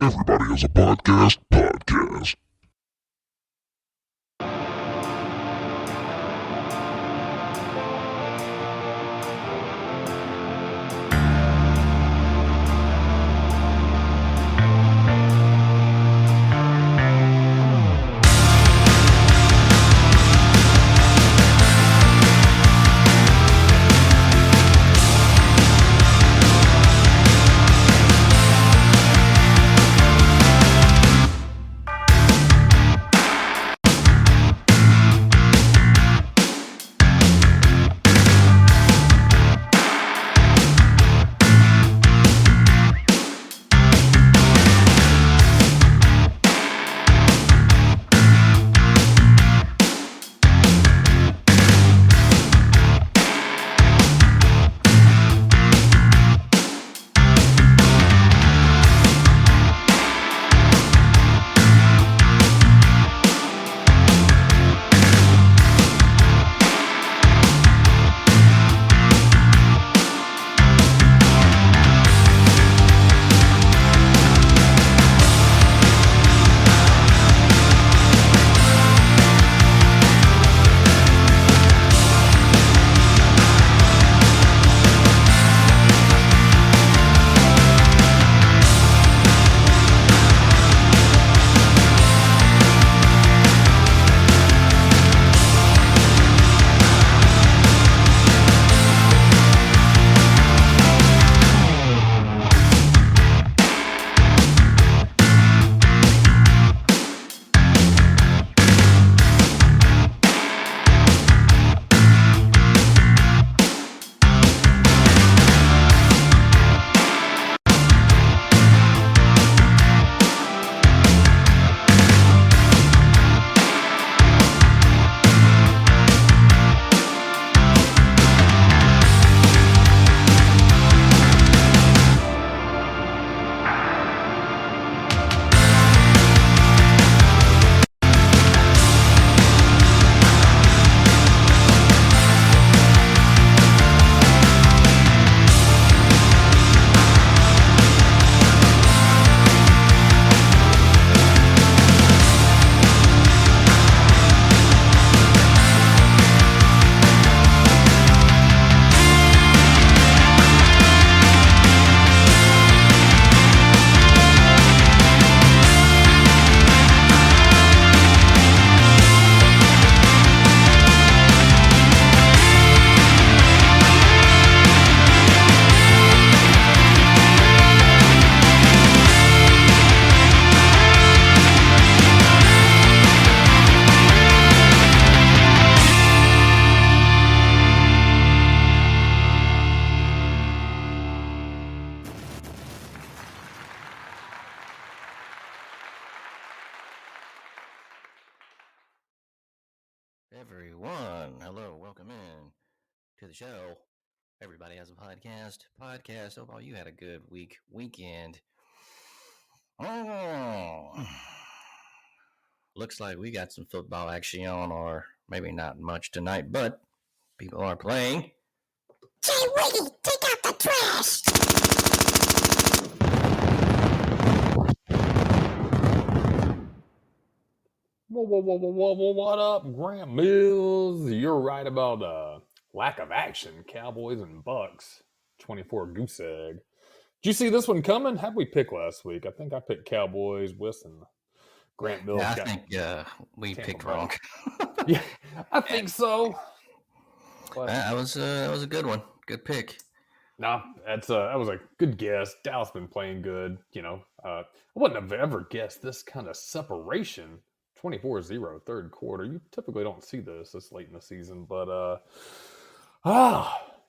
Everybody has a podcast. Everyone, hello, welcome in to the show. Everybody has a podcast. Hope all you had a good weekend. Oh, looks like we got some football action on, or maybe not much tonight, but people are playing. J.Wiggy, take out the trash! What up, Grant Mills? You're right about lack of action. Cowboys and Bucks, 24 goose egg. Did you see this one coming? How'd we pick last week? I think I picked Cowboys, Whis, and Grant Mills. Yeah, I think we Tampa picked Bay. wrong. Yeah, I think so. But, that was a good one. Good pick. Nah, that was a good guess. Dallas been playing good. I wouldn't have ever guessed this kind of separation. 24-0 third quarter. You typically don't see this late in the season, but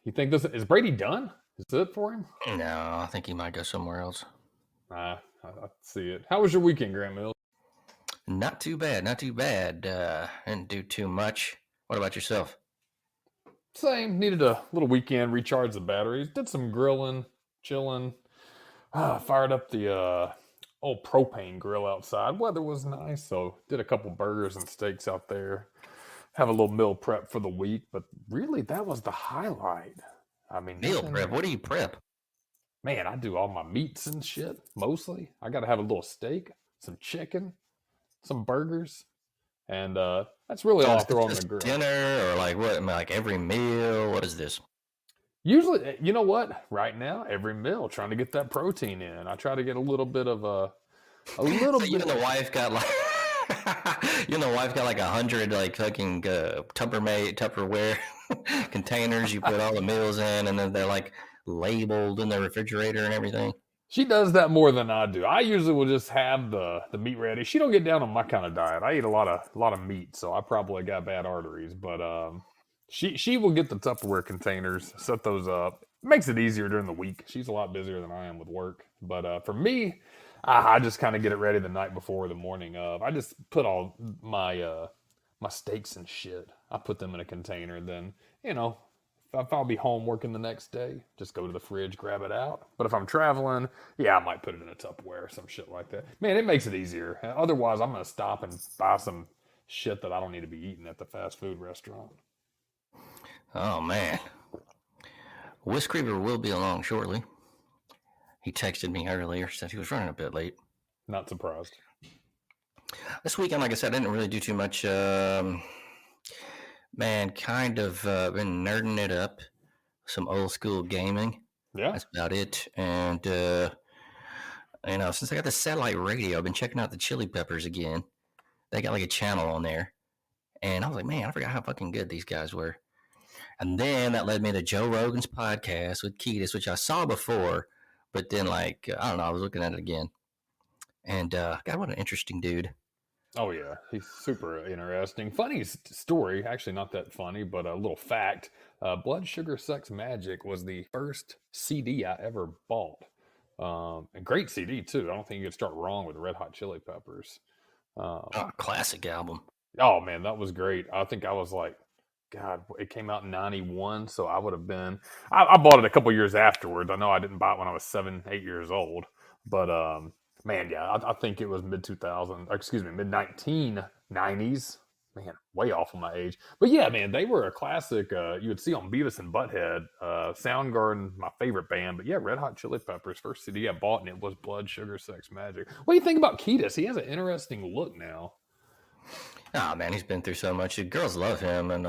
you think this is Brady done? Is it for him? No, I think he might go somewhere else. I see it. How was your weekend, Grant Mills? Not too bad. Didn't do too much. What about yourself? Same. Needed a little weekend, recharge the batteries. Did some grilling, chilling. Fired up the old propane grill outside. Weather was nice, so did a couple burgers and steaks out there. Have a little meal prep for the week, but really that was the highlight. I mean, Meal prep? What do you prep? man, I do all my meats and shit, mostly. I got to have a little steak, some chicken, some burgers, and that's really So all is I this throw on the just grill. dinner or like what? I mean, like every meal? What is this? Usually, you know what? Right now, every meal, trying to get that protein in. I try to get a little bit of a little So you bit. and the wife got like you and the wife got like 100 like fucking Tupperware containers. You put all the meals in, and then they're like labeled in the refrigerator and everything. She does that more than I do. I usually will just have the meat ready. She don't get down on my kind of diet. I eat a lot of meat, so I probably got bad arteries. But she will get the Tupperware containers, set those up. Makes it easier during the week. She's a lot busier than I am with work. But for me, I just kind of get it ready the night before, or the morning of. I just put all my steaks and shit. I put them in a container. Then if I'll be home working the next day, just go to the fridge, grab it out. But if I'm traveling, yeah, I might put it in a Tupperware or some shit like that. Man, it makes it easier. Otherwise, I'm going to stop and buy some shit that I don't need to be eating at the fast food restaurant. Oh man, Whis will be along shortly. He texted me earlier, said he was running a bit late. Not surprised. This weekend, like I said, I didn't really do too much. Man, kind of been nerding it up. Some old school gaming. Yeah. That's about it. And, since I got the satellite radio, I've been checking out the Chili Peppers again. They got like a channel on there. And I was like, man, I forgot how fucking good these guys were. And then that led me to Joe Rogan's podcast with Ketis, which I saw before. But then, I don't know, I was looking at it again. And, God, what an interesting dude. Oh, yeah. He's super interesting. Funny story. Actually, not that funny, but a little fact. Blood Sugar Sex Magic was the first CD I ever bought. And great CD, too. I don't think you could start wrong with Red Hot Chili Peppers. Classic album. Oh, man, that was great. I think I was like, God, it came out in 91, so I would have been... I bought it a couple years afterwards. I know I didn't buy it when I was 7, 8 years old. But... man, yeah, I think it was mid 1990s. Man, way off of my age. But yeah, man, they were a classic. You would see on Beavis and Butthead. Soundgarden, my favorite band. But yeah, Red Hot Chili Peppers, first CD I bought, and it was Blood Sugar Sex Magic. What do you think about Ketis? He has an interesting look now. Oh, man, he's been through so much. The girls love him. And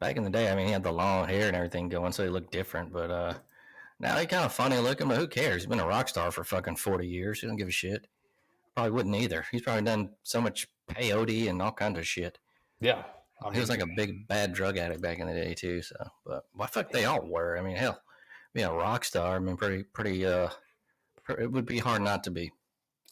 back in the day, I mean, he had the long hair and everything going, so he looked different. But now he's kind of funny looking, but who cares? He's been a rock star for fucking 40 years. He don't give a shit. Probably wouldn't either. He's probably done so much peyote and all kinds of shit. Yeah. He was like a big bad drug addict back in the day too. So, but why fuck they all were? I mean, hell, being a rock star. I mean, pretty. It would be hard not to be.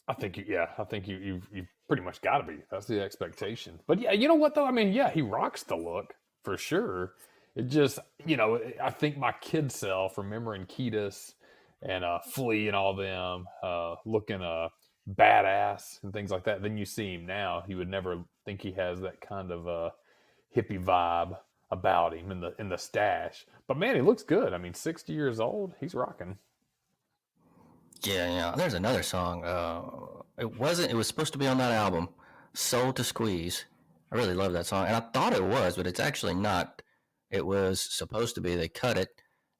I think you've pretty much got to be. That's the expectation. But yeah, you know what though? I mean, yeah, he rocks the look for sure. It just, I think my kid self, remembering Ketis and Flea and all them, looking badass and things like that. Then you see him now, you would never think he has that kind of hippie vibe about him in the stash. But man, he looks good. I mean, 60 years old, he's rocking. Yeah. There's another song. It was supposed to be on that album, Soul to Squeeze. I really love that song, and I thought it was, but it's actually not. It was supposed to be. They cut it,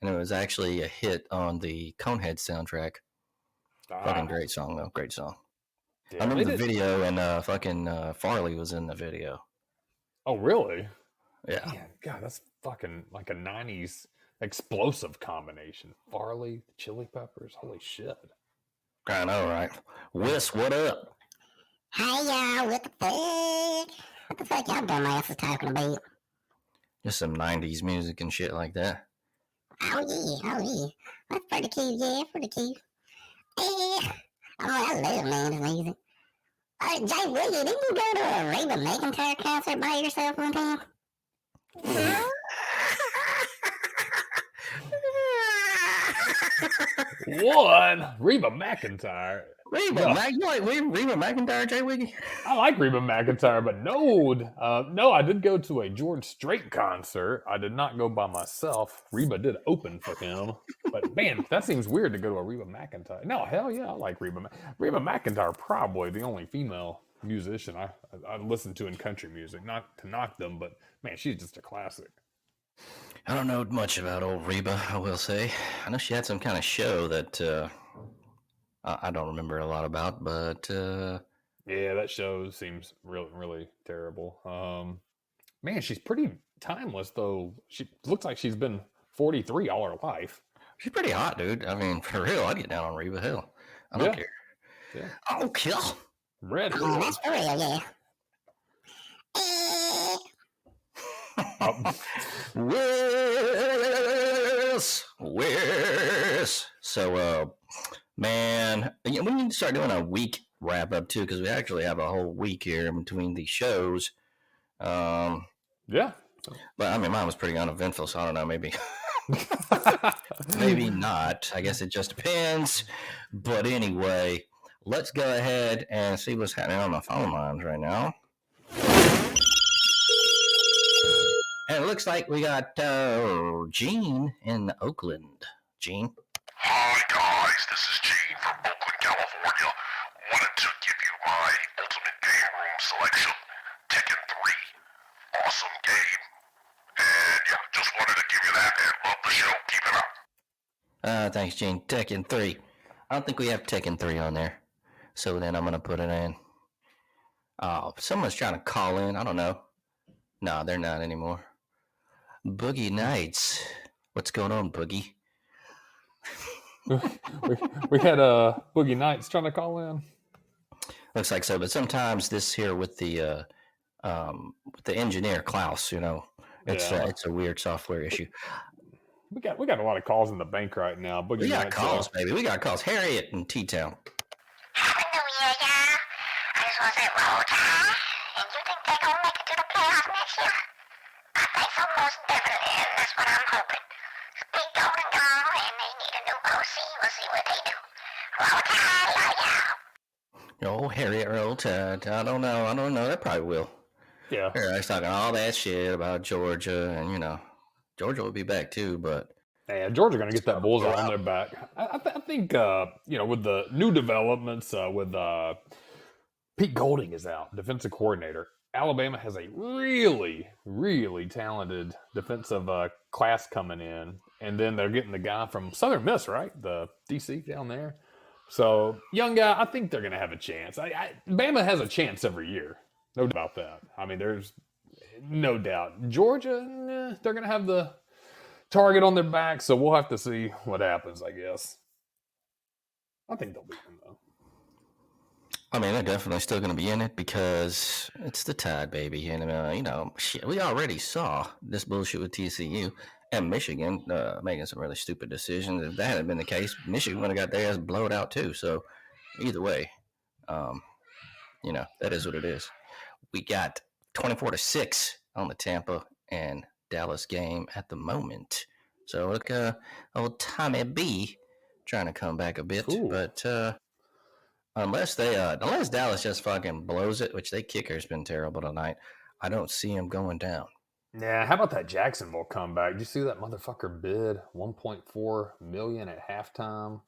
and it was actually a hit on the Conehead soundtrack. Fucking great song, though. Great song. Yeah, I remember the video, and fucking Farley was in the video. Oh, really? Yeah. Man, God, that's fucking like a 90s explosive combination. Farley, Chili Peppers, holy shit. I know, right? Whis, what up? Hey, y'all, what the fuck? What the fuck y'all dumbasses talking about? Just some 90s music and shit like that. Oh, yeah. That's pretty cute, yeah, pretty cute. I love 90s music. J.Wiggy, didn't you go to a Reba McEntire concert by yourself one time? One? Reba McEntire? You like Reba McEntire, J.Wiggy? I like Reba McEntire, but no, I did go to a George Strait concert. I did not go by myself. Reba did open for him. But man, that seems weird to go to a Reba McEntire. No, hell yeah, I like Reba. Reba McEntire, probably the only female musician I listen to in country music. Not to knock them, but man, she's just a classic. I don't know much about old Reba, I will say. I know she had some kind of show that I don't remember a lot about, but Yeah, that show seems really, really terrible. Man, she's pretty timeless though. She looks like she's been 43 all her life. she's pretty hot, dude. I mean, for real, I'd get down on Reba. Hell, I don't Yeah, care. yeah. Oh, kill. Red Oh, Hood. that's for real, yeah. Oh, Whis. So, man, we need to start doing a week wrap up too, because we actually have a whole week here in between these shows. yeah. But I mean, mine was pretty uneventful, so I don't know. Maybe, maybe not. I guess it just depends. But anyway, let's go ahead and see what's happening on the phone lines right now. And it looks like we got Gene in Oakland. Gene. Hi guys, this is Gene from Oakland, California. Wanted to give you my ultimate game room selection, Tekken 3. Awesome game. And yeah, just wanted to give you that and love the show. Keep it up. Thanks, Gene. Tekken 3. I don't think we have Tekken 3 on there. So then I'm going to put it in. Oh, someone's trying to call in. I don't know. No, they're not anymore. Boogie Nights. What's going on, Boogie? we had Boogie Nights trying to call in. Looks like so, but sometimes this here with the engineer Klaus, it's a weird software issue. We got a lot of calls in the bank right now. Boogie We got Nights, calls, baby. We got calls. Harriet in T-Town. Happy New Year, y'all. I just want to say roll tide. And you think they're going to make it to the playoffs next year? I think so, most definitely, and that's what I'm hoping. Big Golden gone, and they need a new OC. We'll see what they do. Roll tide, y'all. Oh, Harriet roll tide. I don't know. That probably will. Yeah. Harriet's talking all that shit about Georgia, and Georgia will be back too, but Yeah, Georgia going to get that bullseye on their back. I think, with the new developments, with Pete Golding is out, defensive coordinator. Alabama has a really, really talented defensive class coming in. And then they're getting the guy from Southern Miss, right? The DC down there. So, young guy, I think they're going to have a chance. Bama has a chance every year. No doubt about that. I mean, there's no doubt. Georgia, they're going to have the target on their back, so we'll have to see what happens, I guess. I think they'll beat them, though. I mean, they're definitely still going to be in it because it's the Tide, baby. And, shit, we already saw this bullshit with TCU and Michigan making some really stupid decisions. If that hadn't been the case, Michigan would have got their ass blown out too. So either way, that is what it is. We got 24-6 on the Tampa and Dallas game at the moment. So look, old Tommy B trying to come back a bit, Ooh. but unless Dallas just fucking blows it, which their kicker's been terrible tonight, I don't see him going down. Yeah, how about that Jacksonville comeback? Did you see that motherfucker bid $1.4 million at halftime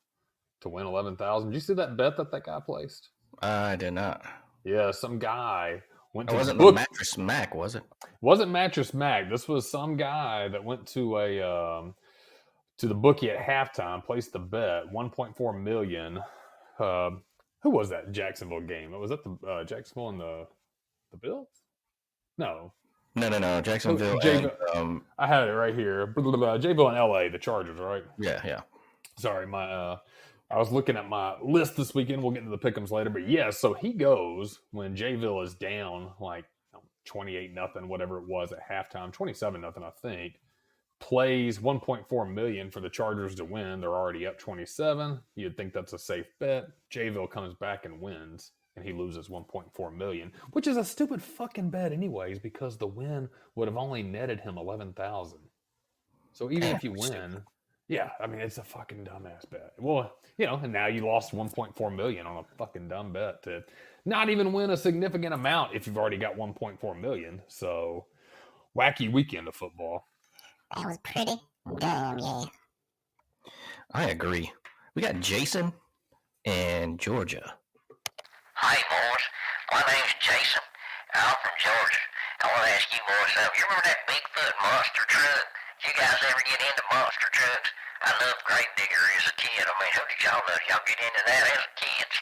to win 11,000? Did you see that bet that guy placed? I did not. Yeah, some guy went to It wasn't the book. Mattress Mac, was it? Wasn't Mattress Mac. This was some guy that went to to the bookie at halftime, placed the bet, $1.4 million. Who was that Jacksonville game? Was that the Jacksonville and the Bills? No. No. Jacksonville. And, I had it right here. Jayville and LA, the Chargers, right? Yeah. Sorry, I was looking at my list this weekend. We'll get into the pick'ems later, but yeah. So he goes when Jayville is down like 28-0, whatever it was at halftime, 27-0, I think. Plays $1.4 million for the Chargers to win. They're already up 27. You'd think that's a safe bet. Jayville comes back and wins, and he loses $1.4 million, which is a stupid fucking bet anyways, because the win would have only netted him $11,000. So even if you win, yeah, I mean, it's a fucking dumbass bet. Well, and now you lost $1.4 million on a fucking dumb bet to not even win a significant amount if you've already got $1.4 million. So wacky weekend of football. That was pretty dumb, yeah. I agree. We got Jason in Georgia. Hey, boys. My name's Jason. I'm from Georgia. I want to ask you boys something. You remember that Bigfoot monster truck You guys ever get into monster trucks? I loved Gravedigger as a kid. I mean, who did y'all know? Y'all get into that as kids?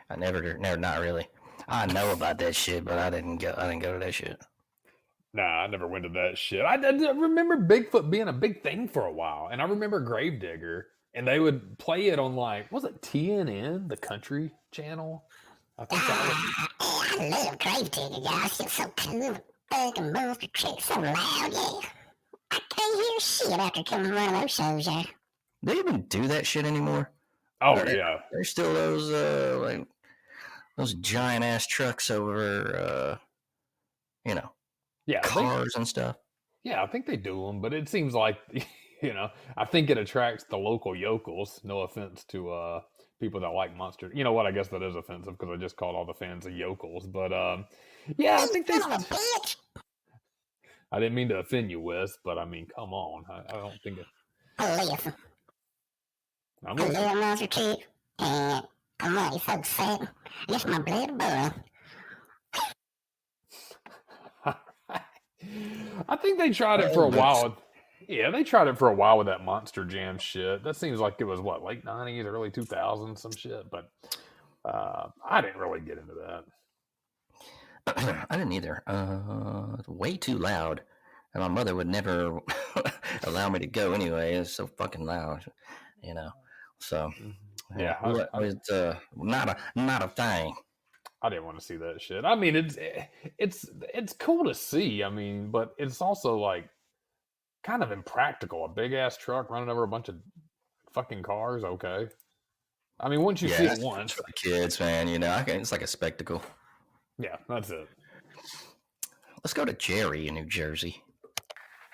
I never, not really. I know about that shit, but I didn't go to that shit. Nah, I never went to that shit. I remember Bigfoot being a big thing for a while, and I remember Gravedigger, and they would play it on like, was it TNN, the country channel? I think that was. I love Gravedigger, y'all. Shit's so cool. Fucking monster truck, so loud, yeah. I can't hear shit after coming from one of those shows, yeah. Do they even do that shit anymore? Oh yeah, There's still those like those giant ass trucks over, yeah, cars and stuff. Yeah, I think they do them, but it seems like, I think it attracts the local yokels. No offense to people that like monster. You know what? I guess that is offensive because I just called all the fans of yokels. But yeah, I think they. I didn't mean to offend you, Whis, but I mean, come on. I don't think it. Listen, I love monster truck, and I'm really so sad. It's my blood boy. I think they tried it for a while. Yeah, they tried it for a while with that Monster Jam shit. That seems like it was what, late 90s, early 2000s, some shit. But I didn't really get into that. I didn't either. Way too loud, and my mother would never allow me to go anyway. It's so fucking loud, So yeah, I was not a thing. I didn't want to see that shit. I mean, it's cool to see. I mean, but it's also like kind of impractical. A big ass truck running over a bunch of fucking cars. Okay. I mean, once you see it once, for the kids, man, it's like a spectacle. Yeah, that's it. Let's go to Jerry in New Jersey.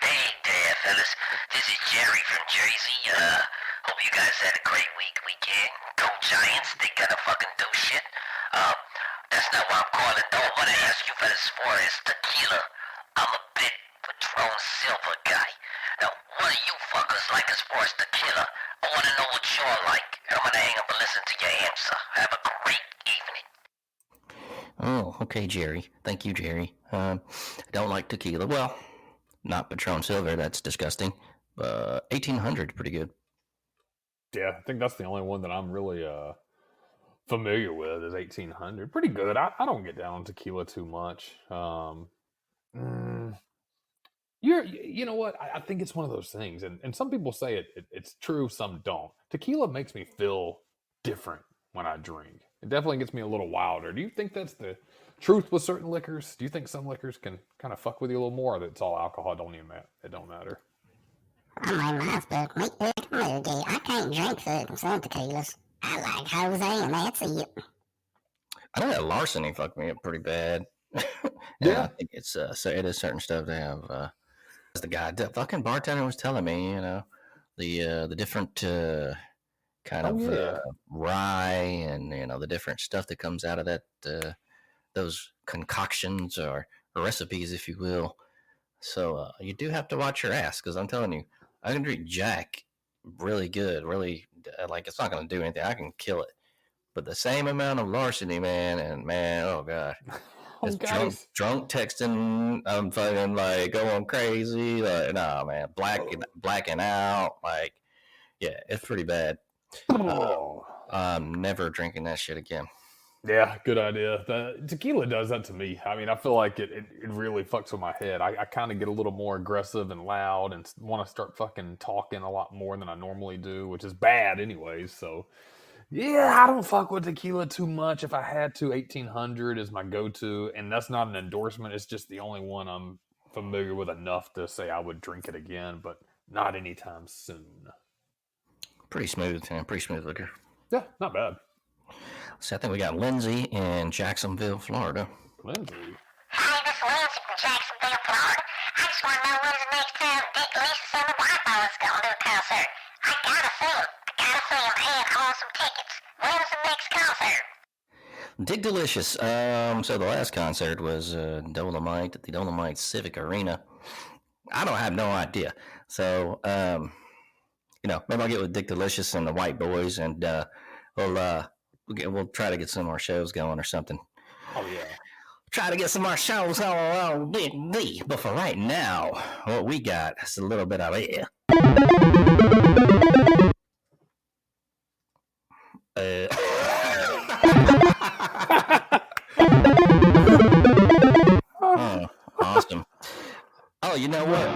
Hey there, fellas. This is Jerry from Jersey. Hope you guys had a great weekend. Go Giants. They gotta fucking do shit. That's not what I'm calling, though. I want to ask you fellas as far as tequila. I'm a big Patron Silver guy. Now, what do you fuckers like as far as tequila? I want to know what you're like. I'm gonna hang up and listen to your answer. Have a great evening. Oh, okay, Jerry. Thank you, Jerry. I don't like tequila. Well, not Patron Silver. That's disgusting. 1800, pretty good. Yeah, I think that's the only one that I'm really familiar with is 1800. Pretty good. I don't get down on tequila too much. You know what? I think it's one of those things, and some people say it's true, some don't. Tequila makes me feel different when I drink. It definitely gets me a little wilder. Do you think that's the truth with certain liquors? Do you think some liquors can kind of fuck with you a little more, or that it's all alcohol? It don't matter. I'm on my book, make that movie. I can't drink some tequilas. I like Jose, and that's it. I know that larceny fucked me up pretty bad. Yeah, I think it's so it is certain stuff they have. As the fucking bartender was telling me, the different kind of rye and the different stuff that comes out of that those concoctions or recipes, if you will. So you do have to watch your ass, because I'm telling you, I can drink Jack really good, really like it's not going to do anything. I can kill it, but the same amount of larceny, man, oh god. It's drunk texting. I'm fucking like going crazy. Like, nah, man, blacking out. Like, yeah, it's pretty bad. I'm never drinking that shit again. Yeah, good idea. The tequila does that to me. I mean, I feel like it really fucks with my head. I kind of get a little more aggressive and loud and want to start fucking talking a lot more than I normally do, which is bad anyways. So, yeah, I don't fuck with tequila too much. If I had to, 1800 is my go-to, and that's not an endorsement. It's just the only one I'm familiar with enough to say I would drink it again, but not anytime soon. Pretty smooth, man. Pretty smooth liquor. Yeah, not bad. So I think we got Lindsay in Jacksonville, Florida. Lindsay? Hey, this is Lindsay from Jacksonville, Florida. I just want to know when's the next time Dick Lisa and the White Boys going to do a concert. I gotta see him and hold some tickets. When's the next concert? Dig Delicious. So the last concert was Dolomite at the Dolomite Civic Arena. I don't have no idea. So, maybe I'll get with Dick Delicious and the White Boys, and we'll try to get some more shows going or something. Oh yeah. try to get some more shows on D. But for right now, what we got is a little bit of it. Oh, awesome. Oh, you know what?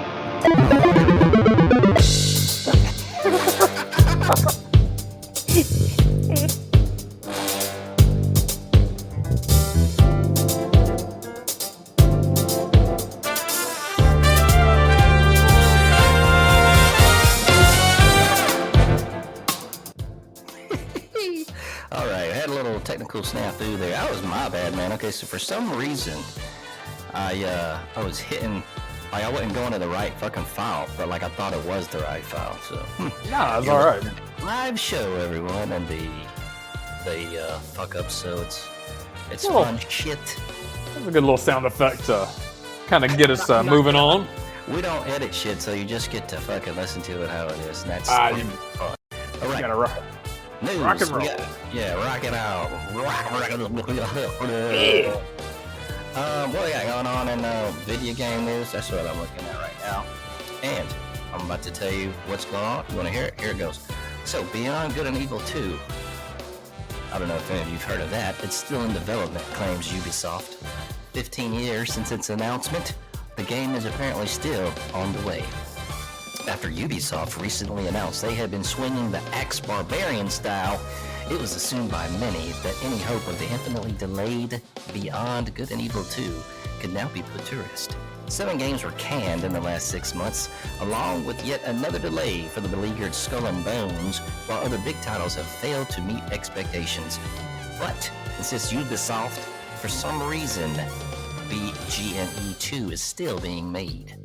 All right, I had a little technical snafu there. That was my bad, man. Okay, so for some reason, I was hitting, like I wasn't going to the right fucking file, but like I thought it was the right file. So Nah, it's all right. live show, everyone, and the fuck up. So it's Well, fun shit. That's a good little sound effect to kind of get us moving on. We don't edit shit, so you just get to fucking listen to it how it is, and that's You fun. All right, gotta rock. news. rock and roll. Yeah, rock it out. What we got going on in video game news? That's what I'm looking at right now. And I'm about to tell you what's going on. You want to hear it? Here it goes. So, Beyond Good and Evil 2. I don't know if any of you've heard of that. It's still in development, claims Ubisoft. 15 years since its announcement, the game is apparently still on the way. After Ubisoft recently announced they had been swinging the Axe Barbarian style, it was assumed by many that any hope of the infinitely delayed Beyond Good and Evil 2 could now be put to rest. 7 games were canned in the last 6 months, along with yet another delay for the beleaguered Skull and Bones, while other big titles have failed to meet expectations. But, insists Ubisoft, for some reason, VGNews 2 is still being made.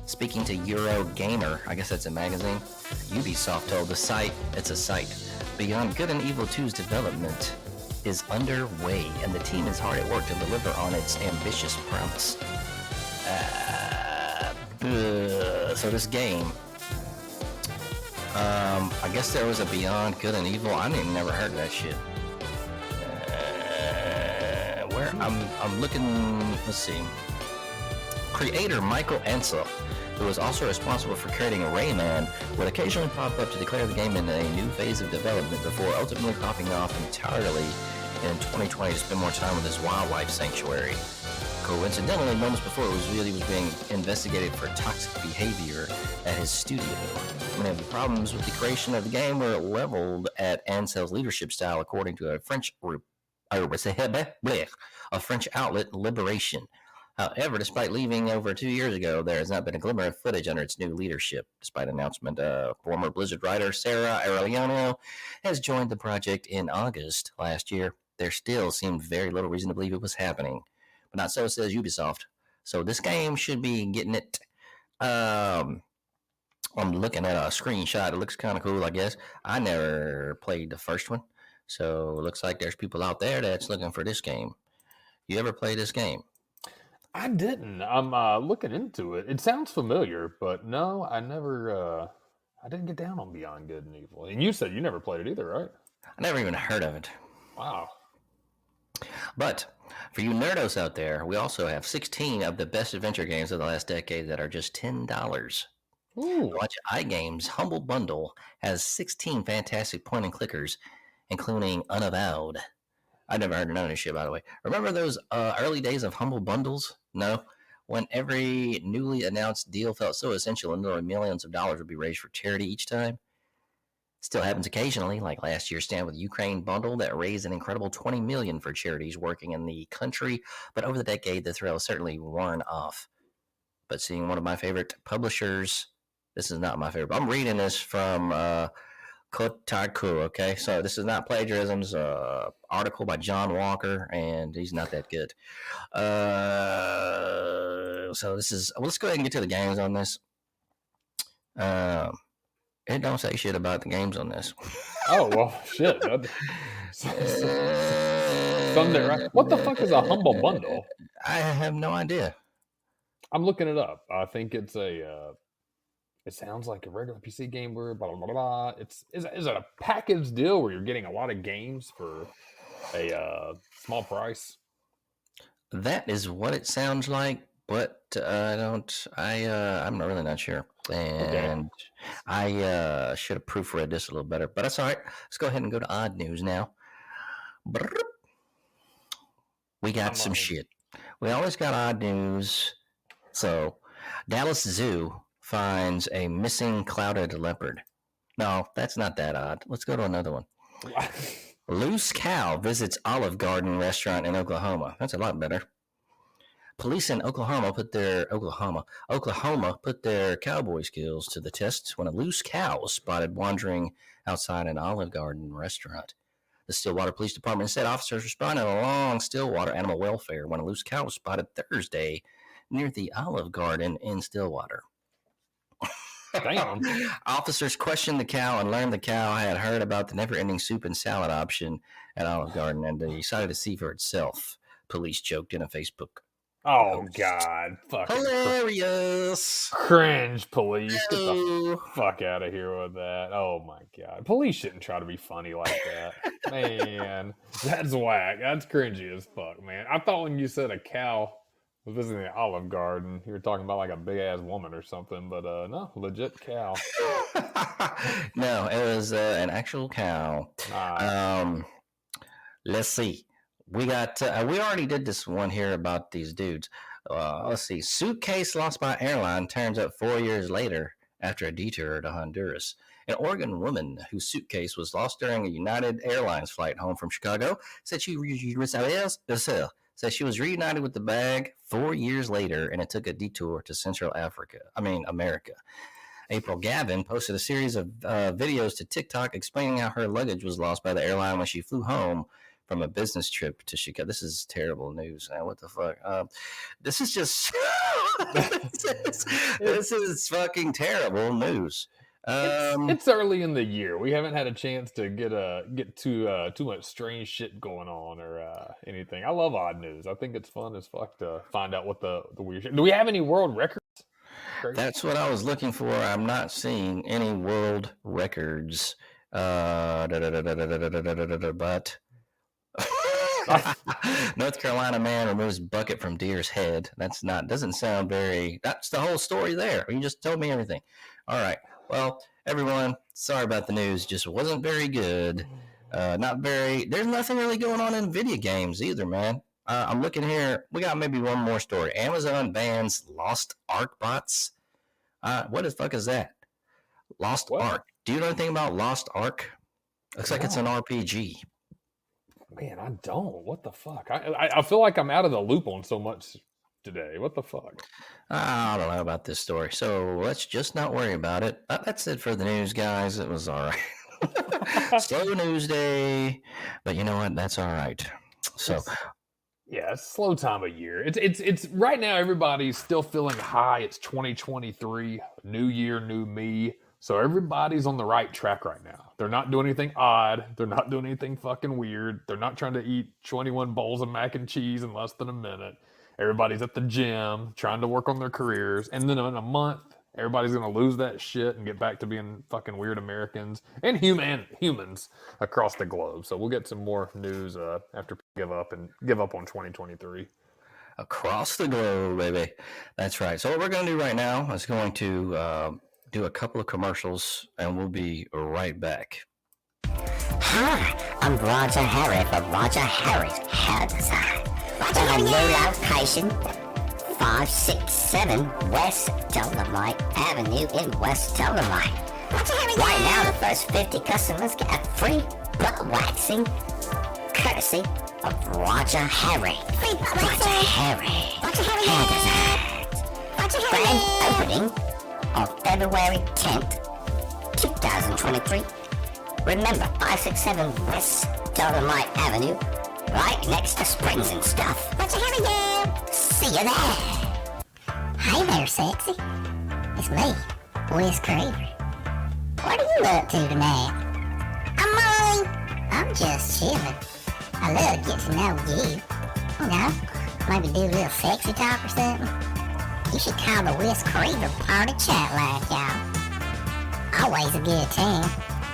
Speaking to Eurogamer, I guess that's a magazine, Ubisoft told the site, it's a site, Beyond Good and Evil 2's development is underway, and the team is hard at work to deliver on its ambitious promise. So this game, I guess there was a Beyond Good and Evil. I ain't never heard of that shit. Where I'm looking. Let's see. Creator Michael Ansel, who was also responsible for creating Rayman, would occasionally pop up to declare the game in a new phase of development before ultimately popping off entirely in 2020 to spend more time with his wildlife sanctuary. Coincidentally, moments before it was revealed he was being investigated for toxic behavior at his studio. Many of the problems with the creation of the game were leveled at Ansel's leadership style, according to a French outlet, Liberation. However, despite leaving over 2 years ago, there has not been a glimmer of footage under its new leadership. Despite announcement, former Blizzard writer Sarah Aureliano has joined the project in August last year. There still seemed very little reason to believe it was happening. But not so, says Ubisoft. So this game should be getting it. I'm looking at a screenshot. It looks kind of cool, I guess. I never played the first one. So it looks like there's people out there that's looking for this game. You ever play this game? I didn't. I'm looking into it. It sounds familiar, but no, I never. I didn't get down on Beyond Good and Evil. And you said you never played it either, right? I never even heard of it. Wow. But for you nerdos out there, we also have 16 of the best adventure games of the last decade that are just $10. Ooh. Watch iGame's Humble Bundle has 16 fantastic point and clickers, including Unavowed. I never heard of none of this shit, by the way. Remember those early days of Humble Bundles? No? When every newly announced deal felt so essential and literally millions of dollars would be raised for charity each time? Still happens occasionally, like last year's Stand with Ukraine bundle that raised an incredible $20 million for charities working in the country, but over the decade, the thrill certainly worn off. But seeing one of my favorite publishers, this is not my favorite. I'm reading this from Kotaku, okay? So this is not plagiarism. It's an article by John Walker, and he's not that good. So this is, well, let's go ahead and get to the games on this. It don't say shit about the games on this. Oh, well, shit. Sunday, right? What the fuck is a Humble Bundle? I have no idea. I'm looking it up. I think it's a... it sounds like a regular PC game where blah, blah, blah, blah. Is it a package deal where you're getting a lot of games for a small price? That is what it sounds like, but I'm not really not sure. And I should have proofread this a little better, but that's all right. Let's go ahead and go to odd news now. Brrr. We got some shit. We always got odd news. So, Dallas Zoo finds a missing clouded leopard. No, that's not that odd. Let's go to another one. Loose cow visits Olive Garden restaurant in Oklahoma. That's a lot better. Police in Oklahoma put their cowboy skills to the test when a loose cow was spotted wandering outside an Olive Garden restaurant. The Stillwater Police Department said officers responded along Stillwater Animal Welfare when a loose cow was spotted Thursday near the Olive Garden in Stillwater. Damn. Officers questioned the cow and learned the cow had heard about the never-ending soup and salad option at Olive Garden and decided to see for itself. Police joked in a Facebook. Oh, God. Fucking hilarious. Cringe, police. Get the fuck out of here with that. Oh, my God. Police shouldn't try to be funny like that. Man, that's whack. That's cringy as fuck, man. I thought when you said a cow was visiting the Olive Garden, you were talking about like a big-ass woman or something, but no, legit cow. No, it was an actual cow. Let's see. We got. We already did this one here about these dudes. Let's see. Suitcase lost by airline turns up 4 years later after a detour to Honduras. An Oregon woman whose suitcase was lost during a United Airlines flight home from Chicago said she was reunited with the bag 4 years later, and it took a detour to America. April Gavin posted a series of videos to TikTok explaining how her luggage was lost by the airline when she flew home from a business trip to Chicago. This is terrible news. What the fuck? This is just this is fucking terrible news. It's early in the year. We haven't had a chance to get too much strange shit going on or anything. I love odd news. I think it's fun as fuck to find out what the weird shit. Do we have any world records? Crazy. That's what I was looking for. I'm not seeing any world records. But North Carolina man removes bucket from deer's head. Doesn't sound very. That's the whole story there. You just told me everything. All right. Well, everyone, sorry about the news. Just wasn't very good. There's nothing really going on in video games either, man. I'm looking here. We got maybe one more story. Amazon bans Lost Ark bots. What the fuck is that? Lost Ark. Do you know anything about Lost Ark? Looks like it's an RPG. Man, I don't. What the fuck? I feel like I'm out of the loop on so much today. What the fuck? I don't know about this story. So let's just not worry about it. That's it for the news, guys. It was all right. Slow news day. But you know what? That's all right. So... Yeah, it's a slow time of year. It's right now everybody's still feeling high. It's 2023, new year, new me. So everybody's on the right track right now. They're not doing anything odd. They're not doing anything fucking weird. They're not trying to eat 21 bowls of mac and cheese in less than a minute. Everybody's at the gym trying to work on their careers. And then in a month, everybody's going to lose that shit and get back to being fucking weird Americans and humans across the globe. So we'll get some more news after give up on 2023. Across the globe, baby. That's right. So what we're going to do right now is going to do a couple of commercials, and we'll be right back. Hi, I'm Roger Harry from Roger Harry's Hair Design. Roger Harry, new location. 567 West Dolomite Avenue in West Dolomite. Right now, the first 50 customers get a free butt waxing, courtesy of Roger Harry. Free butt waxing. Roger Harry Hair Designs. Grand opening on February 10th, 2023. Remember, 567 West Dolomite Avenue, right next to Springs and stuff. Roger Harry, see you there. Hey there, sexy. It's me, Whis Creator. What are you up to tonight? I'm just chilling. I love to get to know you. You know, maybe do a little sexy talk or something. You should call the Whis Creator party chat line, y'all. Always a good time.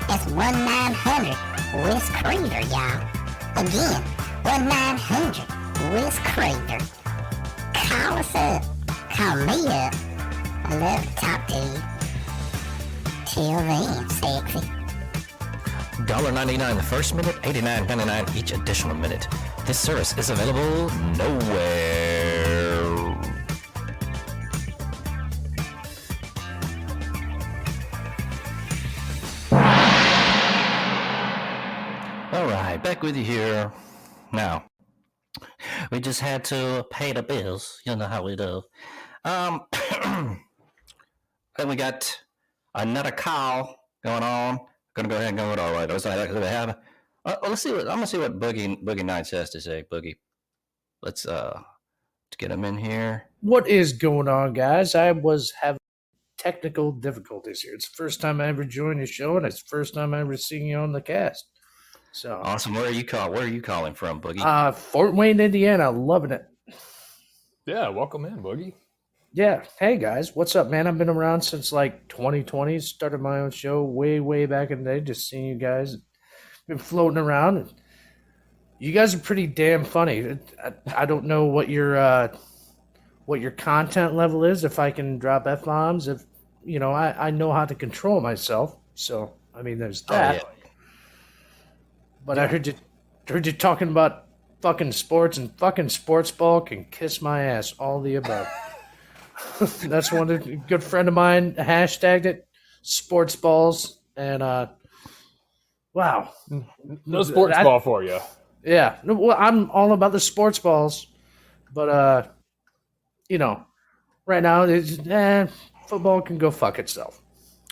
That's 1-900 Whis Creator, y'all. Again, Whis Crater. Call us up. Call me up. I love to talk to you. Till then, sexy. $1.99 the first minute, $89.99 each additional minute. This service is available nowhere. All right, back with you here. Now, we just had to pay the bills. You know how we do. Then we got another call going on. Gonna go ahead and go with all right. Let's see what I'm gonna see what Boogie Nights has to say. Boogie, let's get him in here. What is going on, guys? I was having technical difficulties here. It's the first time I ever joined the show, and it's the first time I ever seen you on the cast. So Awesome. Where are you calling from, Boogie? Fort Wayne, Indiana. Loving it. Yeah, welcome in, Boogie. Yeah. Hey, guys. What's up, man? I've been around since like 2020. Started my own show way back in the day. Just seeing you guys. Been floating around. You guys are pretty damn funny. I don't know what your content level is. If I can drop F-bombs. If, you know, I know how to control myself. So, I mean, there's that. Oh, yeah. But I heard you talking about fucking sports, and fucking sports ball can kiss my ass, all the above. That's one a good friend of mine hashtagged it, sports balls, and wow. No sports ball for you. Yeah. Well, I'm all about the sports balls, but you know, right now it's football can go fuck itself.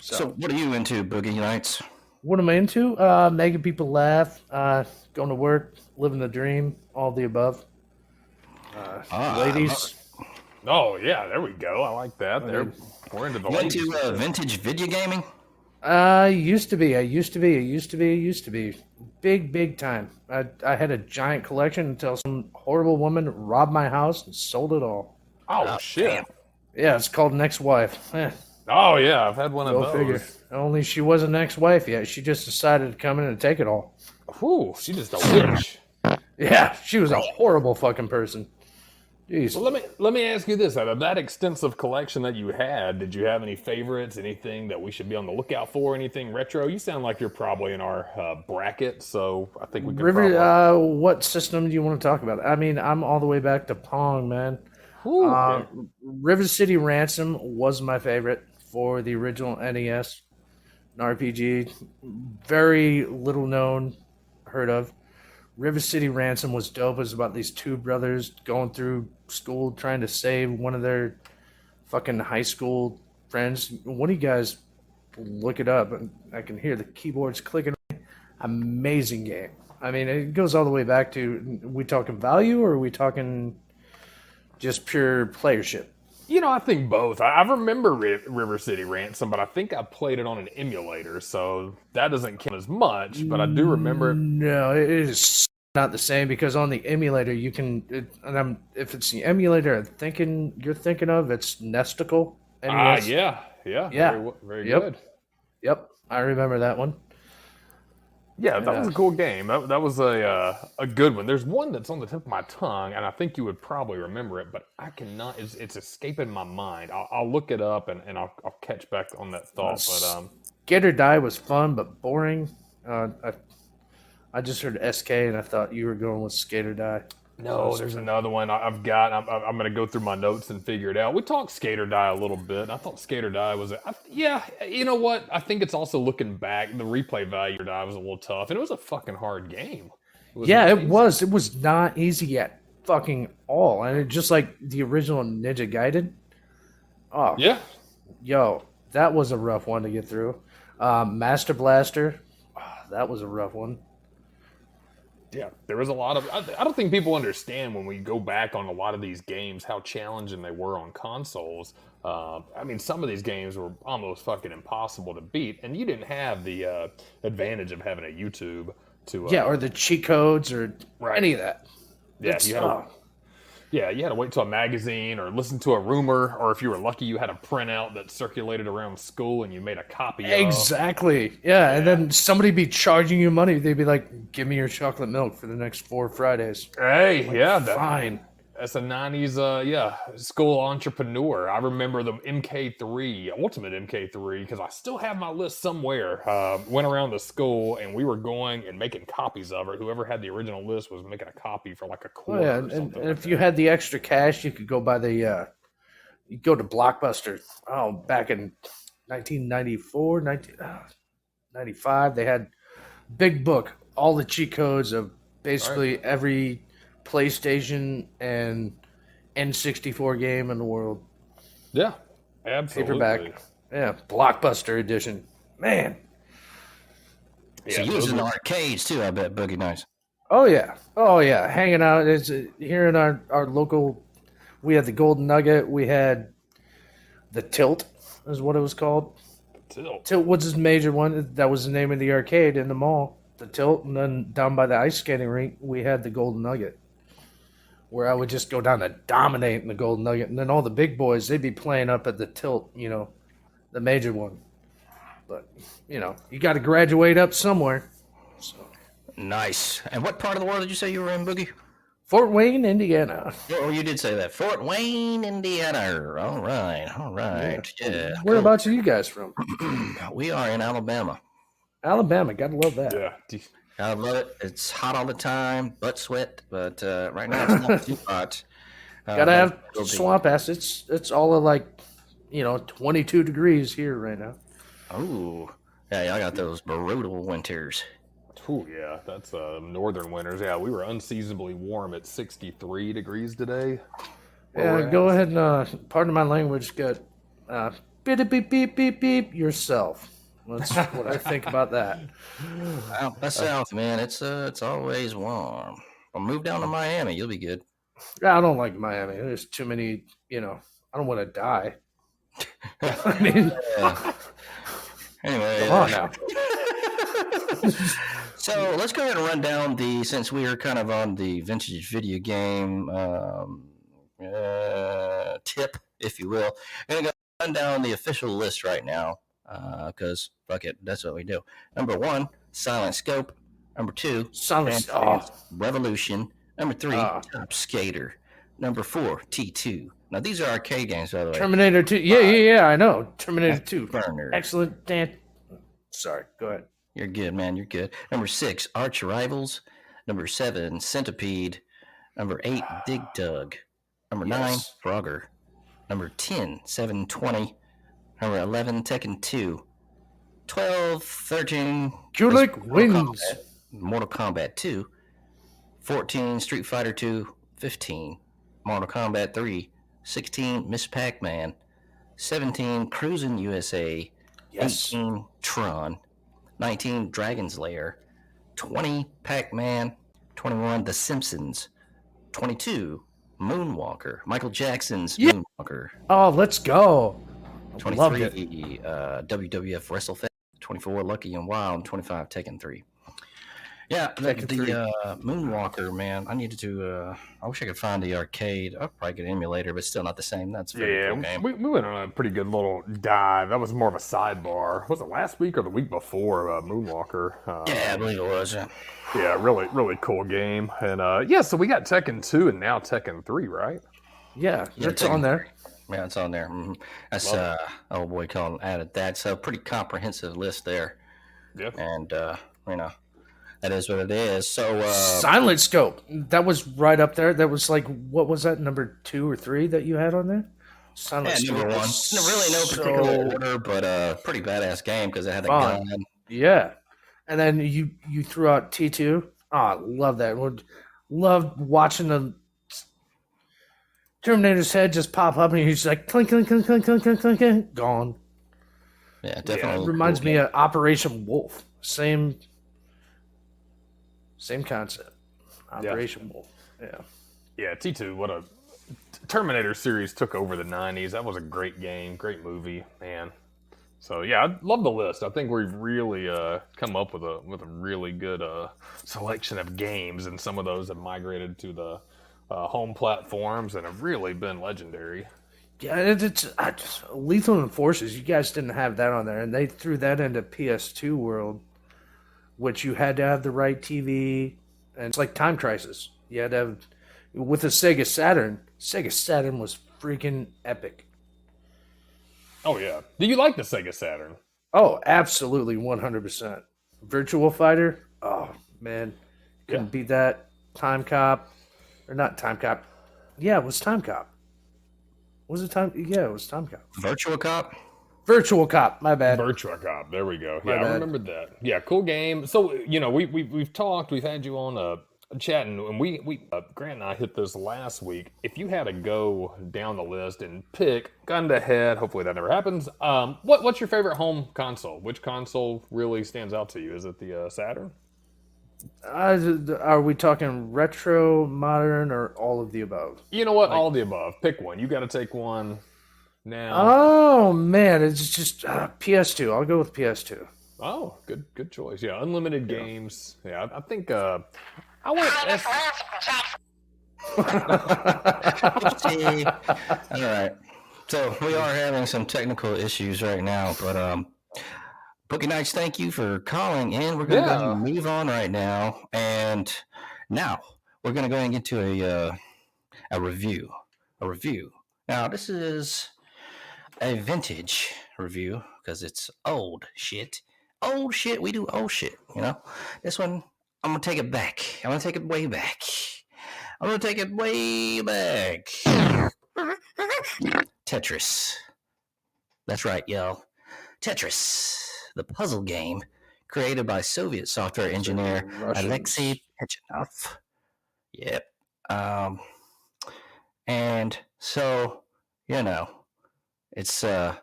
So what are you into, Boogie Nights? What am I into? Making people laugh, going to work, living the dream, all the above. Ladies. Oh, yeah, there we go. I like that. We're into the You ladies. into vintage video gaming? Used to be. Big time. I had a giant collection until some horrible woman robbed my house and sold it all. Oh, shit. Damn. Yeah, it's called an ex-wife. Oh, yeah, I've had one of Go those. figure. Only she wasn't an ex-wife yet. She just decided to come in and take it all. Whew, she just a witch. Yeah, she was a horrible fucking person. Jeez. Well, let me ask you this: out of that extensive collection that you had, did you have any favorites? Anything that we should be on the lookout for? Anything retro? You sound like you're probably in our bracket, so I think we can. What system do you want to talk about? I mean, I'm all the way back to Pong, man. Okay. River City Ransom was my favorite for the original NES, an RPG. Very little known, heard of. River City Ransom was dope. It was about these two brothers going through school trying to save one of their fucking high school friends. One of you guys look it up, and I can hear the keyboards clicking. Amazing game. I mean, it goes all the way back to, we talking value or are we talking just pure playership? You know, I think both. I remember River City Ransom, but I think I played it on an emulator, so that doesn't count as much. But I do remember it. No, it is not the same because on the emulator you can. If it's the emulator you're thinking of, it's Nesticle. NES. Yeah. Very Yep. good. Yep, I remember that one. Yeah, that was a cool game. That was a good one. There's one that's on the tip of my tongue, and I think you would probably remember it, but I cannot. It's escaping my mind. I'll look it up and I'll catch back on that thought. But Get or Die was fun but boring. I just heard SK and I thought you were going with Skate or Die. no, there's another one I've got. I'm going to go through my notes and figure it out. We talked Skate or Die a little bit. I thought Skate or Die was yeah. You know what? I think it's also looking back. The replay value or Die was a little tough, and it was a fucking hard game. It was. It was not easy at fucking all, and it just like the original Ninja Gaiden. Oh Yeah. yo, that was a rough one to get through. Master Blaster, that was a rough one. Yeah, there was a lot of. I don't think people understand when we go back on a lot of these games how challenging they were on consoles. I mean, some of these games were almost fucking impossible to beat, and you didn't have the advantage of having a YouTube to. Or the cheat codes or Right. any of that. Yeah, It's, you had Yeah, you had to wait till a magazine or listen to a rumor, or if you were lucky, you had a printout that circulated around school and you made a copy of. Exactly. Yeah, and then somebody be charging you money. They'd be like, "Give me your chocolate milk for the next 4 Fridays." Hey, yeah, Fine. that's a 90s, school entrepreneur. I remember the MK3, Ultimate MK3, because I still have my list somewhere. Went around the school and we were going and making copies of it. Whoever had the original list was making a copy for like a Oh quarter yeah, or and something. if you had the extra cash, you could go buy the. You go to Blockbuster. Oh, back in 1994, 1995, they had big book, all the cheat codes of basically every PlayStation and N64 game in the world. Yeah, absolutely. Paperback. Yeah, Blockbuster edition. Man. So you was in the arcades too, I bet, Boogie Nights. Oh yeah. Hanging out. It's here in our local. We had the Golden Nugget. We had the Tilt, is what it was called. Tilt was his major one. That was the name of the arcade in the mall. The Tilt, and then down by the ice skating rink, we had the Golden Nugget, where I would just go down to dominate in the Golden Nugget, and then all the big boys, they'd be playing up at the Tilt, the major one. But you got to graduate up somewhere. So. Nice. And what part of the world did you say you were in, Boogie? Fort Wayne, Indiana. Oh, you did say that. Fort Wayne, Indiana. All right. Yeah. Whereabouts are you guys from? We are in Alabama. Alabama. Gotta love that. Yeah. I love it. It's hot all the time, butt sweat, but right now it's not too hot. Gotta have swamp ass. It's all of like, 22 degrees here right now. Oh, yeah, I got those brutal winters. Oh, yeah, that's northern winters. Yeah, we were unseasonably warm at 63 degrees today. Yeah, go ahead and, pardon my language, get beep, beep, beep, beep, beep, yourself. That's what I think about that. Out the south, man, it's always warm. Well, move down to Miami, you'll be good. I don't like Miami. There's too many, I don't want to die. I mean, anyway, come on now. So let's go ahead and run down since we are kind of on the vintage video game tip, if you will. I'm going to run down the official list right now because, fuck it, that's what we do. Number 1, Silent Scope. Number 2, Silent Revolution. Number 3, Top Skater. Number 4, T2. Now, these are arcade games, by the way. Terminator 2. Yeah, I know. Terminator 2. Burner. Excellent. Sorry, go ahead. You're good, man. You're good. Number 6, Arch Rivals. Number 7, Centipede. Number 8, Dig Dug. Number 9, Frogger. Number 10, 720. Number 11, Tekken 2. 12, 13. Kulik wins. Mortal Kombat 2. 14, Street Fighter 2. 15, Mortal Kombat 3. 16, Miss Pac-Man. 17, Cruisin' USA. 18, Tron. 19, Dragon's Lair. 20, Pac-Man. 21, The Simpsons. 22, Moonwalker. Michael Jackson's Moonwalker. Oh, let's go. 23, WWF WrestleFest. 24, Lucky and Wild. 25, Tekken 3. Yeah, the Moonwalker, man. I needed to. I wish I could find the arcade. I'll probably get an emulator, but still not the same. That's a very cool game. We went on a pretty good little dive. That was more of a sidebar. Was it last week or the week before? Moonwalker. Yeah, I believe it was. Yeah, really, really cool game. And so we got Tekken 2 and now Tekken 3, right? Yeah, it's on there. Yeah, it's on there. Mm-hmm. That's old boy Colin added that. So pretty comprehensive list there. Yep. And that is what it is. So Silent Scope. That was right up there. That was like, what was that, number 2 or 3 that you had on there? Silent Scope. Number 1. Really no particular order, but pretty badass game because it had a gun. Yeah. And then you threw out T2. Oh, I love that. Loved watching the Terminator's head just pop up and he's like clink, clink, clink, clink, clink, clink, clink, clink, gone. Yeah, definitely. It reminds me of Operation Wolf. Same concept. Operation Wolf. Yeah. Yeah, T2, what a Terminator series took over the 90s. That was a great game, great movie, man. So yeah, I love the list. I think we've really come up with a really good selection of games, and some of those have migrated to the home platforms and have really been legendary. Yeah, it's Lethal Enforcers. You guys didn't have that on there, and they threw that into PS2 world, which you had to have the right TV, and it's like Time Crisis. You had to have with the Sega Saturn. Sega Saturn was freaking epic. Oh yeah. Do you like the Sega Saturn? Oh, absolutely, 100%. Virtual Fighter. Oh man, couldn't beat that. Time Cop, or not Time Cop? Yeah, it was Time Cop. Was it Time? Yeah, it was Time Cop. Virtual Cop. Virtual Cop. My bad. Virtua Cop. There we go. My Yeah, bad. I remember that. Yeah, cool game. So we've talked. We've had you on chatting, and we Grant and I hit this last week. If you had to go down the list and pick gun to head, hopefully that never happens. What's your favorite home console? Which console really stands out to you? Is it the Saturn? Are we talking retro, modern, or all of the above? You know what? All of the above. Pick one. You got to take one now. Oh man, it's just PS2. I'll go with PS2. Oh, good choice. Yeah, unlimited games. Yeah, I think I want This S- Lansing Jackson. See? All right. So we are having some technical issues right now, but Bookie Knights, thank you for calling in. We're going to go ahead and move on right now, and now we're going to go ahead and get to a review. A review. Now this is a vintage review because it's old shit. Old shit. We do old shit. You know. This one, I'm gonna take it back. I'm gonna take it way back. I'm gonna take it way back. Tetris. That's right, y'all. Tetris, the puzzle game created by Soviet software engineer Alexei Pechenov. Yep. And so, you know, it's what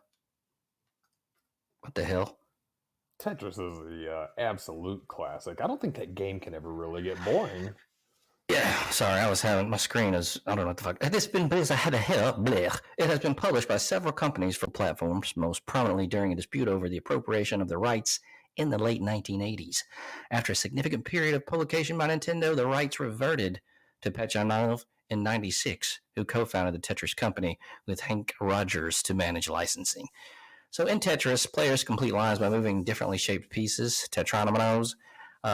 the hell? Tetris is the absolute classic. I don't think that game can ever really get boring. Yeah, sorry, I was having my screen is I don't know what the fuck. It's been because I had a hell. Blech. It has been published by several companies for platforms, most prominently during a dispute over the appropriation of the rights in the late 1980s. After a significant period of publication by Nintendo, the rights reverted to Pechenov in '96, who co-founded the Tetris company with Hank Rogers to manage licensing. So in Tetris, players complete lines by moving differently shaped pieces, tetronominoes,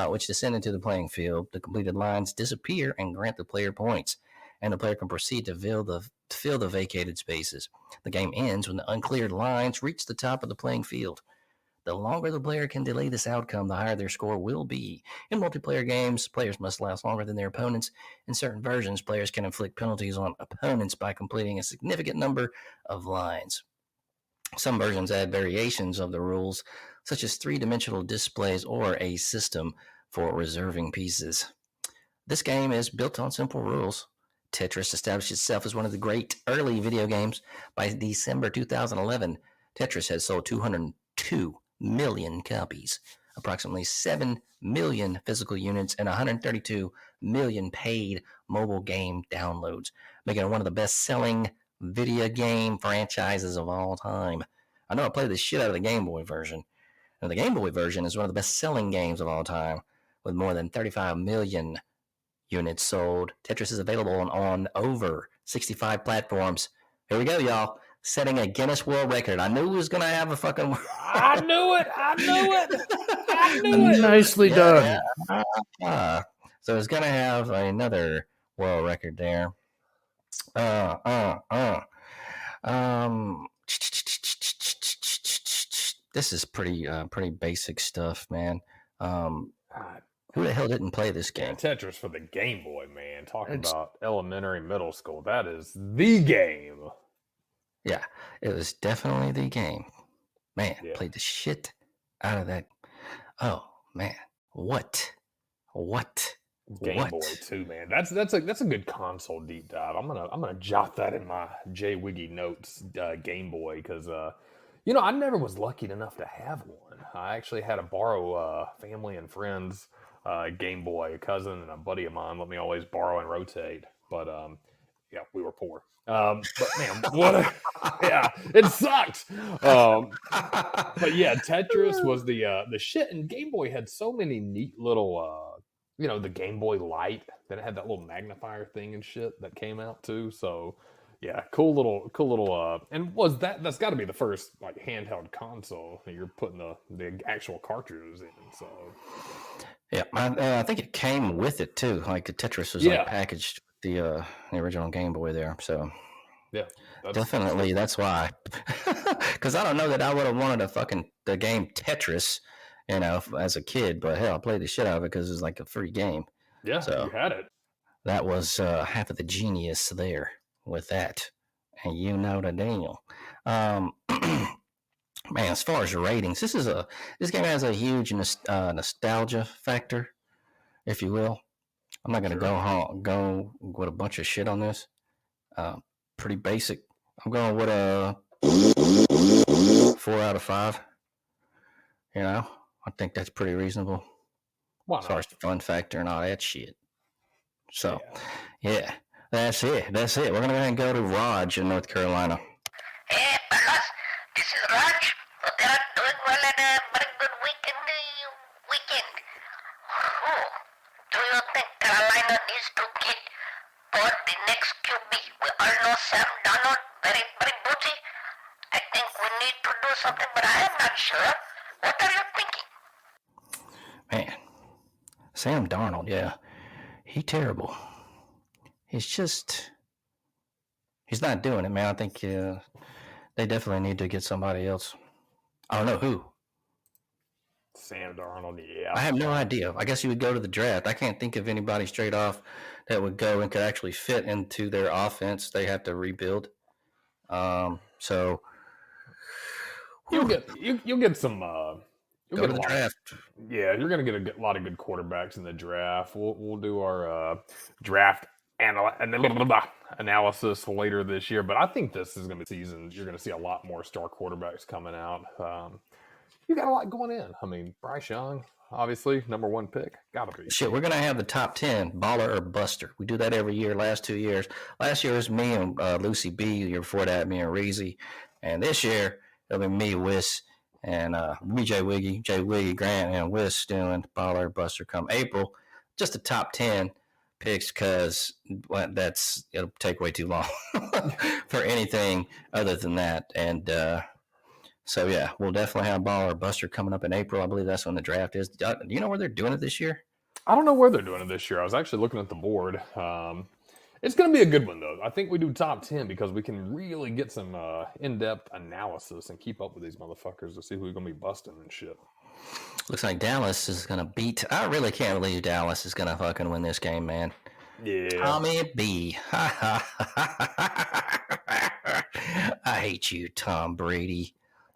which descend into the playing field. The completed lines disappear and grant the player points, and the player can proceed to fill the vacated spaces. The game ends when the uncleared lines reach the top of the playing field. The longer the player can delay this outcome, the higher their score will be. In multiplayer games, players must last longer than their opponents. In certain versions, players can inflict penalties on opponents by completing a significant number of lines. Some versions add variations of the rules, such as three-dimensional displays or a system for reserving pieces. This game is built on simple rules. Tetris established itself as one of the great early video games. By December 2011, Tetris has sold 202 million copies, approximately 7 million physical units, and 132 million paid mobile game downloads, making it one of the best-selling video game franchises of all time. I know I played the shit out of the Game Boy version. And the Game Boy version is one of the best-selling games of all time, with more than 35 million units sold. Tetris is available on over 65 platforms. Here we go, y'all. Setting a Guinness World Record. I knew it was going to have a fucking... I knew it! Nicely done. So it's going to have another world record there. This is pretty basic stuff, man. Who the hell didn't play this game? Tetris for the Game Boy, man. Talking about elementary, middle school. That is the game. Yeah, it was definitely the game. Man, played the shit out of that. Oh man, what? Game Boy too, man. That's a good console deep dive. I'm gonna jot that in my J.Wiggy notes. Game Boy, because I never was lucky enough to have one. I actually had to borrow family and friends Game Boy. A cousin and a buddy of mine let me always borrow and rotate. But yeah, we were poor. But man, it sucked. But yeah, Tetris was the shit, and Game Boy had so many neat little the Game Boy Light. Then it had that little magnifier thing and shit that came out too. So yeah, cool little. And that's got to be the first like handheld console that you're putting the actual cartridges in. So Yeah, I think it came with it too. Like the Tetris was yeah, like packaged with the original Game Boy there. So yeah, definitely that's why. Because I don't know that I would have wanted the game Tetris, as a kid. But hell, I played the shit out of it because it was like a free game. yeah. So You had it. that was half of the genius there with that. And you know the Daniel. Man, as far as ratings, this game has a huge nostalgia factor, if you will. I'm not gonna go with a bunch of shit on this. Pretty basic. I'm going with a 4 out of 5. I think that's pretty reasonable Why as far not? as the fun factor and all that shit. So, Yeah. yeah, that's it. That's it. We're gonna go ahead and go to Raj in North Carolina. Hey, fellas, this is Raj. Hope you're doing well and a very good week in the weekend. Oh, do you think Carolina needs to get for the next QB? We all know Sam Donald, very, very booty. I think we need to do something, but I am not sure. What are you thinking? Man, Sam Darnold, yeah, he terrible. He's not doing it, man. I think they definitely need to get somebody else. I don't know who. Sam Darnold, yeah. I have no idea. I guess you would go to the draft. I can't think of anybody straight off that would go and could actually fit into their offense. They have to rebuild. So You'll get some. You'll go get to the draft. Yeah, you're gonna get a lot of good quarterbacks in the draft. We'll do our draft analysis later this year, but I think this is gonna be the season. You're gonna see a lot more star quarterbacks coming out. You got a lot going in. I mean, Bryce Young, obviously #1 pick, gotta be. Shit, we're gonna have the top 10 baller or buster. We do that every year. Last 2 years. Last year was me and Lucy B. The year before that, me and Reezy. And this year it'll be me, Whis, and J.Wiggy, J.Wiggy, Grant, and Whis doing baller or buster come April. Just the top 10 picks because it'll take way too long for anything other than that. And so yeah, we'll definitely have baller or buster coming up in April. I believe that's when the draft is. Do you know where they're doing it this year? I don't know where they're doing it this year. I was actually looking at the board. It's going to be a good one, though. I think we do top 10 because we can really get some in-depth analysis and keep up with these motherfuckers to see who's going to be busting and shit. Looks like Dallas is going to beat. I really can't believe Dallas is going to fucking win this game, man. Yeah. Tommy B. I hate you, Tom Brady.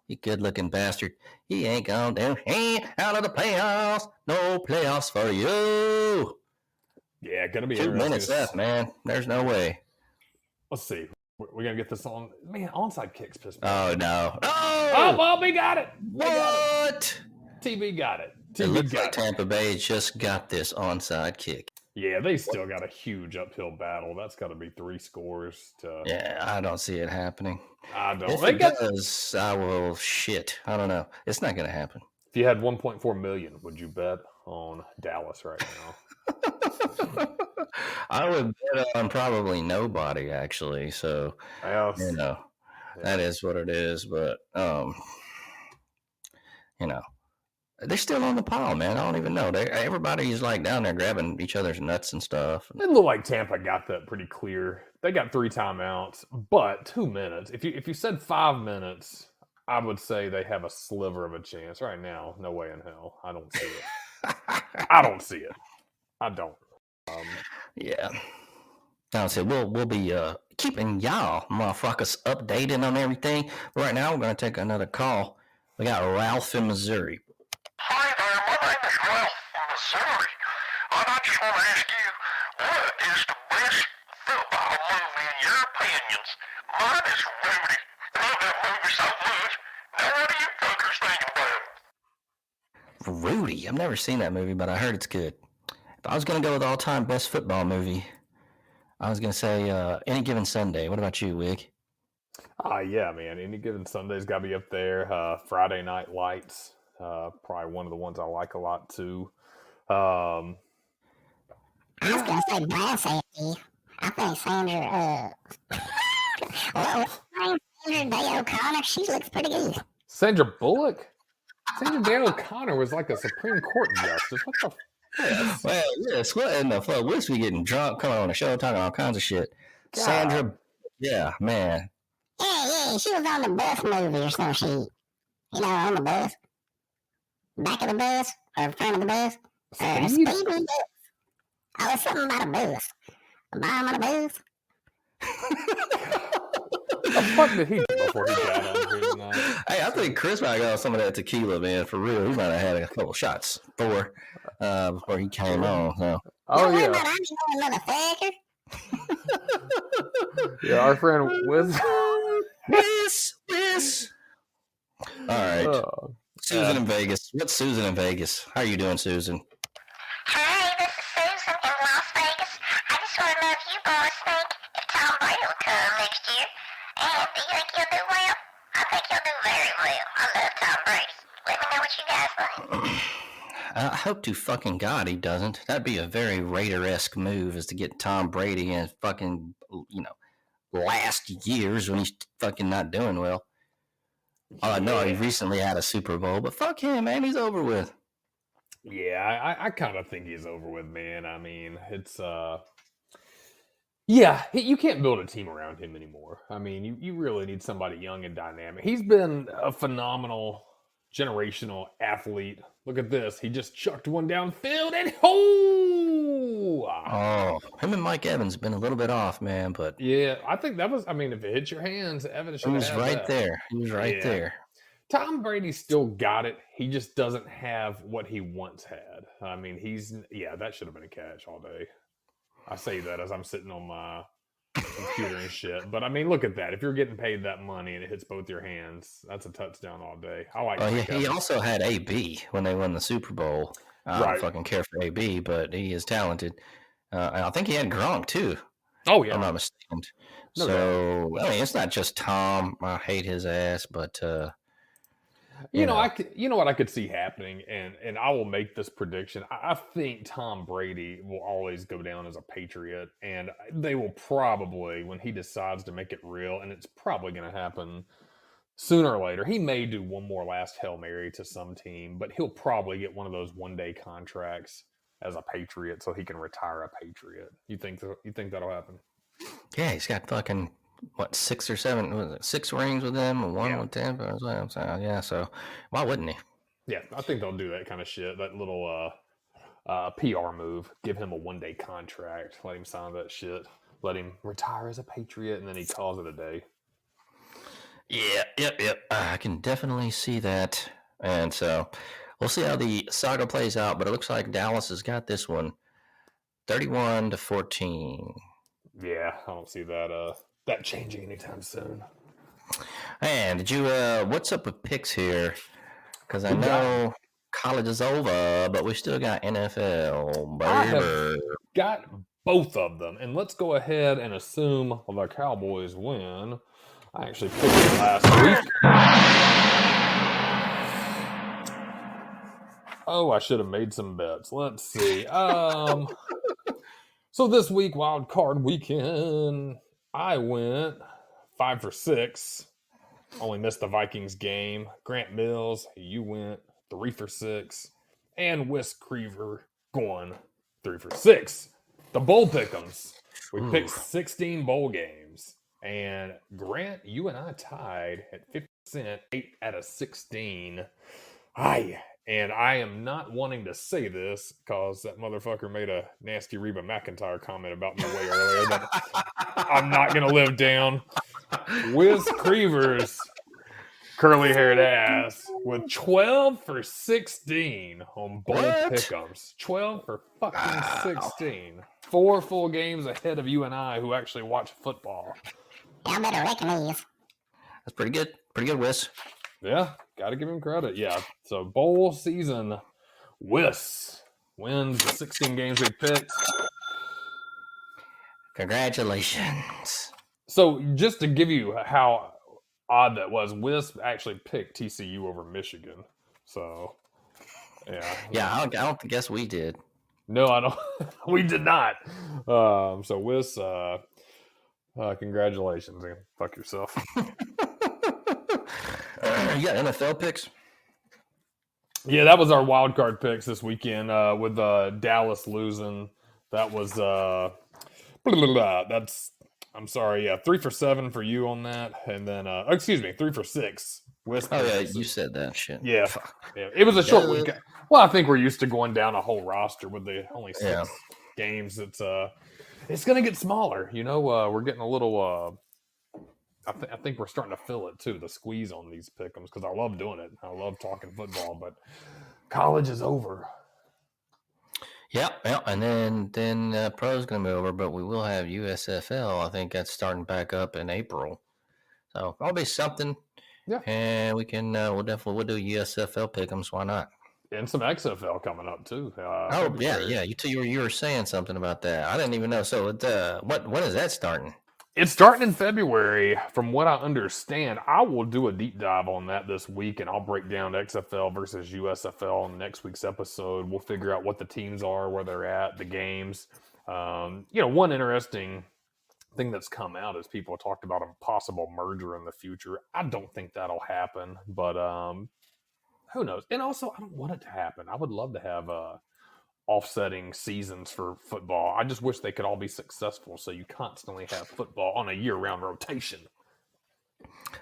You good-looking bastard. He ain't gone down. He ain't out of the playoffs. No playoffs for you. Yeah, going to be 2 interesting. minutes left, man. There's no way. Let's see. We're going to get this on. Man, onside kicks piss me Oh, off. no. Oh, Bobby got it. What? TV got it. It TV looks got like Tampa Bay just got this onside kick. Yeah, they still got a huge uphill battle. That's got to be 3 scores to. Yeah, I don't see it happening. I don't. If it does, I will shit. I don't know. It's not going to happen. If you had 1.4 million, would you bet on Dallas right now? I would bet on probably nobody, actually. So, that is what it is. But, they're still on the pile, man. I don't even know. Everybody's like down there grabbing each other's nuts and stuff. It looked like Tampa got that pretty clear. They got 3 timeouts, but 2 minutes. If you said 5 minutes, I would say they have a sliver of a chance. Right now, no way in hell. I don't see it. I don't see it. I don't. Yeah. Now, so we'll be keeping y'all motherfuckers updated on everything. But right now, we're going to take another call. We got Ralph in Missouri. Hi there, my name is Ralph from Missouri, and I just want to ask you, what is the best football movie in your opinions? Mine is Rudy. I love that movie so much. Now what do you fuckers think about it? Rudy? I've never seen that movie, but I heard it's good. If I was going to go with all-time best football movie, I was going to say Any Given Sunday. What about you, Wig? Yeah, man. Any Given Sunday's got to be up there. Friday Night Lights, probably one of the ones I like a lot too. I was gonna say brown safety. I think Sandra, what's her name? Sandra Day O'Connor. She looks pretty good. Sandra Bullock? Sandra Day O'Connor was like a Supreme Court justice. What the f? Well, yes, what in the fuck? Whis be getting drunk, coming on the show, talking all kinds of shit. God. Sandra, yeah, man. Yeah, she was on the bus movie or some shit. You know, on the bus. Back of the bus, or front of the bus. Speed? Speed bus. Oh, it's something about a bus. The bottom of the bus. What the fuck did he do before he got on here tonight? Hey, I think Chris might have got some of that tequila, man, for real. He might have had a couple shots before he came on. So. Oh, Don't worry yeah. about it, I ain't no motherfucker. Yeah, our friend Whis. Whis. All right. Susan in Vegas. What's Susan in Vegas? How are you doing, Susan? Hi, this is Susan in Las Vegas. I just want to know if you boys think if Tom Brady will come next year. And do you think he'll do well? I think he'll do very well. I love Tom Brady. Let me know what you guys think. I hope to fucking God he doesn't. That'd be a very Raider-esque move, is to get Tom Brady in fucking, last years when he's fucking not doing well. Oh, no, he recently had a Super Bowl, but fuck him, man. He's over with. Yeah, I kind of think he's over with, man. I mean, it's, yeah, you can't build a team around him anymore. I mean, you really need somebody young and dynamic. He's been a phenomenal generational athlete. Look at this. He just chucked one downfield and Oh, him and Mike Evans have been a little bit off, man, but yeah, I think that was, I mean, if it hit your hands, Evans should have he was right there. He was right there. Tom Brady still got it. He just doesn't have what he once had. I mean, that should have been a catch all day. I say that as I'm sitting on my computer and shit. But I mean, look at that. If you're getting paid that money and it hits both your hands, that's a touchdown all day. I like he also had AB when they won the Super Bowl. I don't fucking care for AB, but he is talented. And I think he had Gronk too. Oh, yeah. If I'm not mistaken. No so, I mean, it's not just Tom. I hate his ass, but you know what I could see happening, and I will make this prediction. I think Tom Brady will always go down as a Patriot, and they will probably, when he decides to make it real, and it's probably going to happen sooner or later, he may do one more last Hail Mary to some team, but he'll probably get one of those one-day contracts as a Patriot so he can retire a Patriot. You think that'll happen? Yeah, he's got fucking... 6 or 7? 6 rings with them, and 1 with Tampa. Yeah, so why wouldn't he? Yeah, I think they'll do that kind of shit. That little PR move. Give him a one-day contract. Let him sign that shit. Let him retire as a Patriot, and then he calls it a day. Yeah, yep. I can definitely see that. And so we'll see how the saga plays out, but it looks like Dallas has got this one 31-14. Yeah, I don't see that changing anytime soon. And did you what's up with picks here? Because I know college is over, but we still got NFL. I have got both of them, and let's go ahead and assume the Cowboys win. I actually picked it last week. Oh, I should have made some bets. Let's see. So this week, wild card weekend, I went 5 for 6. Only missed the Vikings game. Grant Mills, you went 3 for 6. And Whis Creever going 3 for 6. The bowl pick'ems. We picked 16 bowl games. And Grant, you and I tied at 50%, 8 out of 16. And I am not wanting to say this because that motherfucker made a nasty Reba McEntire comment about me way earlier that I'm not going to live down. Whis Creever's curly-haired ass with 12 for 16 on bowl pick'ems. 12 for fucking 16. 4 full games ahead of you and I who actually watch football. Y'all better recognize. That's pretty good. Pretty good, Whis. Yeah, got to give him credit. Yeah, so bowl season, Whis wins the 16 games we picked. Congratulations. So just to give you how odd that was, Whis actually picked TCU over Michigan. So, yeah. Yeah, I don't guess we did. No, I don't. We did not. So Whis, congratulations and fuck yourself. You got NFL picks? Yeah, that was our wild card picks this weekend. With Dallas losing, that was that's. I'm sorry. Yeah, 3 for 7 for you on that, and then excuse me, 3 for 6. Whis, Oh 3 yeah, for you 6. said that shit. Yeah, Fuck. yeah. It was a short Duh. week. Well, I think we're used to going down a whole roster with the only 6 Yeah. games. It's going to get smaller. You know, we're getting a little. I think we're starting to feel it too. The squeeze on these pick'ems because I love doing it. I love talking football, but college is over. Yep, and then pro's gonna be over, but we will have USFL. I think that's starting back up in April, so probably something. Yeah. And we can we'll do USFL pick'ems. Why not? And some XFL coming up too. Oh February. yeah. You were saying something about that. I didn't even know. So when is that starting? It's starting in February, from what I understand. I will do a deep dive on that this week, and I'll break down XFL versus USFL in next week's episode. We'll figure out what the teams are, where they're at, the games. One interesting thing that's come out is people talked about a possible merger in the future. I don't think that'll happen, but who knows? And also, I don't want it to happen. I would love to have offsetting seasons for football. I just wish they could all be successful so you constantly have football on a year-round rotation.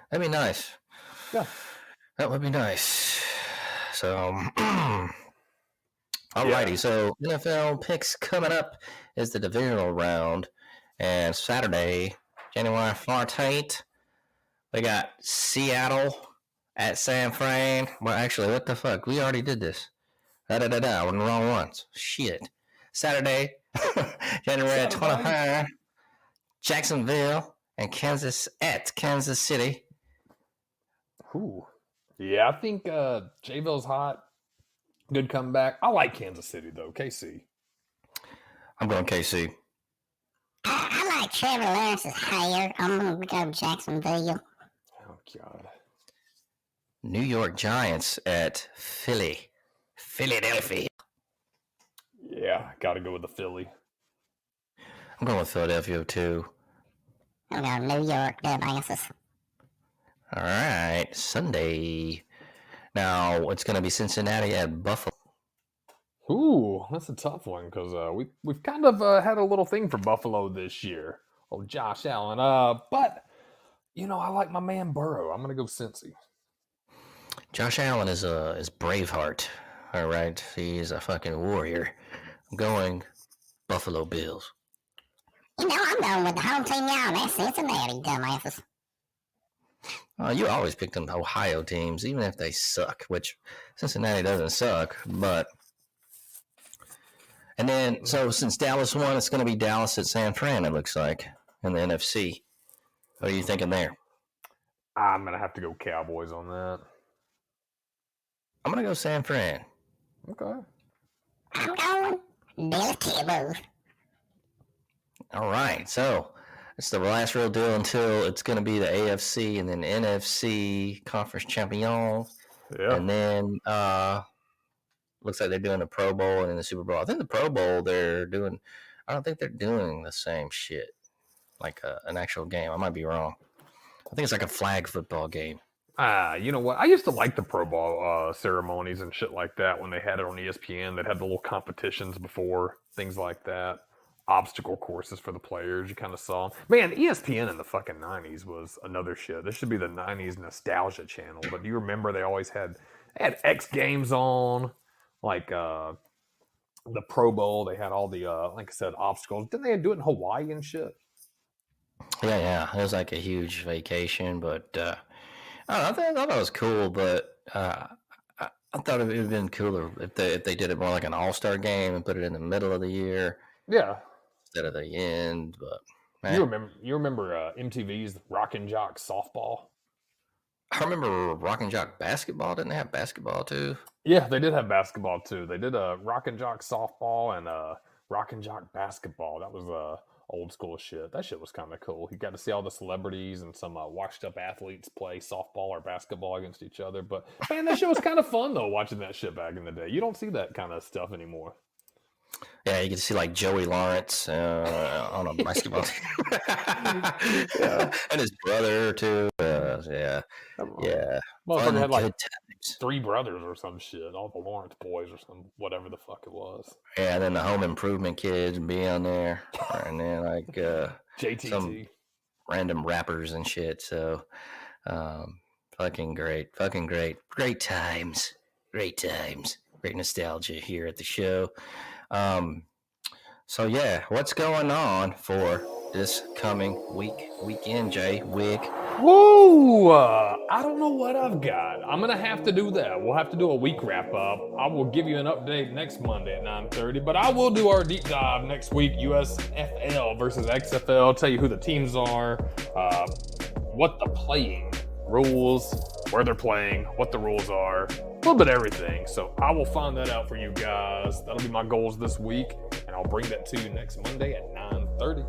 That'd be nice. Yeah. That would be nice. So, alrighty. So, NFL picks coming up is the divisional round. And Saturday, January 14th, we got Seattle at San Fran. Well, actually, what the fuck? We already did this. We're in the wrong ones. Shit. Saturday, January 25th, Jacksonville and Kansas City. Ooh. Yeah, I think Jayville's hot. Good comeback. I like Kansas City, though. KC. I'm going KC. I like Trevor Lawrence's hire. I'm going to go Jacksonville. Oh, God. New York Giants at Philadelphia. Yeah, got to go with the Philly. I'm going with Philadelphia, too. I'm going New York, dumbasses. All right, Sunday. Now, it's going to be Cincinnati at Buffalo. Ooh, that's a tough one because we've kind of had a little thing for Buffalo this year. Oh, Josh Allen. But, I like my man Burrow. I'm going to go Cincy. Josh Allen is Braveheart. All right, he's a fucking warrior. I'm going Buffalo Bills. I'm going with the home team, y'all. That's Cincinnati, dumbasses. You always pick them Ohio teams, even if they suck, which Cincinnati doesn't suck, but... And then, so since Dallas won, it's going to be Dallas at San Fran, it looks like, in the NFC. What are you thinking there? I'm going to have to go Cowboys on that. I'm going to go San Fran. Okay. I'm going Billy Tebow. All right, so it's the last real deal until it's going to be the AFC and then NFC Conference Champions. Yeah. And then looks like they're doing the Pro Bowl and then the Super Bowl. I think the Pro Bowl I don't think they're doing the same shit like an actual game. I might be wrong. I think it's like a flag football game. You know what? I used to like the Pro Bowl ceremonies and shit like that when they had it on ESPN. They'd have the little competitions before, things like that. Obstacle courses for the players. You kind of saw them. Man, ESPN in the fucking 90s was another shit. This should be the 90s nostalgia channel. But do you remember they always had X Games on? Like the Pro Bowl. They had all the, like I said, obstacles. Didn't they do it in Hawaii and shit? Yeah. It was like a huge vacation, but I thought it was cool, but I thought it would have been cooler if they did it more like an all-star game and put it in the middle of the year. Yeah. Instead of the end, but you remember MTV's Rockin' Jock softball? I remember Rockin' Jock basketball. Didn't they have basketball too? Yeah, they did have basketball too. They did a Rockin' Jock softball and Rockin' Jock basketball. That was old school shit. That shit was kind of cool. You got to see all the celebrities and some washed up athletes play softball or basketball against each other. But man, that shit was kind of fun though. Watching that shit back in the day, you don't see that kind of stuff anymore. Yeah, you get to see like Joey Lawrence on a basketball team, and his brother too. Yeah, Motherfucker fun, had like good times. 3 brothers or some shit. All the Lawrence boys or some whatever the fuck it was. Yeah, and then the Home Improvement kids be on there, and then like JTT. some random rappers and shit. So, fucking great, great times, great nostalgia here at the show. So yeah, what's going on for this coming weekend, J.Wiggy? Woo! I don't know what I've got. I'm gonna have to do that. We'll have to do a week wrap up. I will give you an update next Monday at 9:30, but I will do our deep dive next week. USFL versus XFL. Tell you who the teams are, what the playing rules, where they're playing, what the rules are, a little bit of everything. So I will find that out for you guys. That'll be my goals this week, and I'll bring that to you next Monday at 9:30.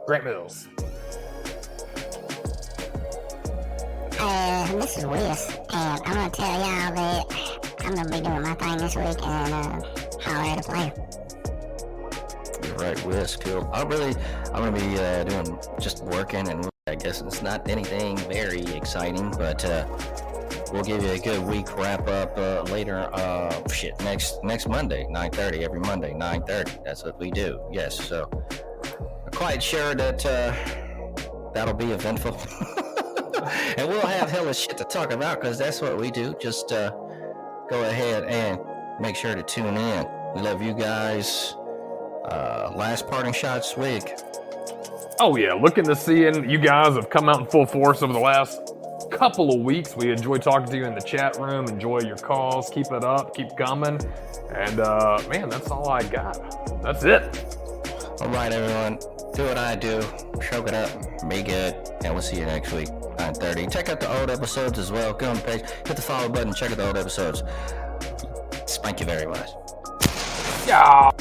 Grant Mills. This is Whis, and I'm gonna tell y'all that I'm gonna be doing my thing this week and holler at a player. You're right, Whis. Cool. I'm gonna be doing just working, and I guess it's not anything very exciting, but we'll give you a good week wrap up later. Next Monday, 9:30. Every Monday, 9:30. That's what we do. Yes. So I'm quite sure that that'll be eventful. And we'll have hella shit to talk about because that's what we do. Just go ahead and make sure to tune in. We love you guys. Last parting shots, Swig. Oh yeah, looking to seeing you guys have come out in full force over the last couple of weeks. We enjoy talking to you in the chat room. Enjoy your calls. Keep it up. Keep coming. And man, that's all I got. That's it. All right, everyone. Do what I do. Choke it up. Be good. And we'll see you next week. 9:30. Check out the old episodes as well. Go on the page, hit the follow button, check out the old episodes. Thank you very much. Yeah.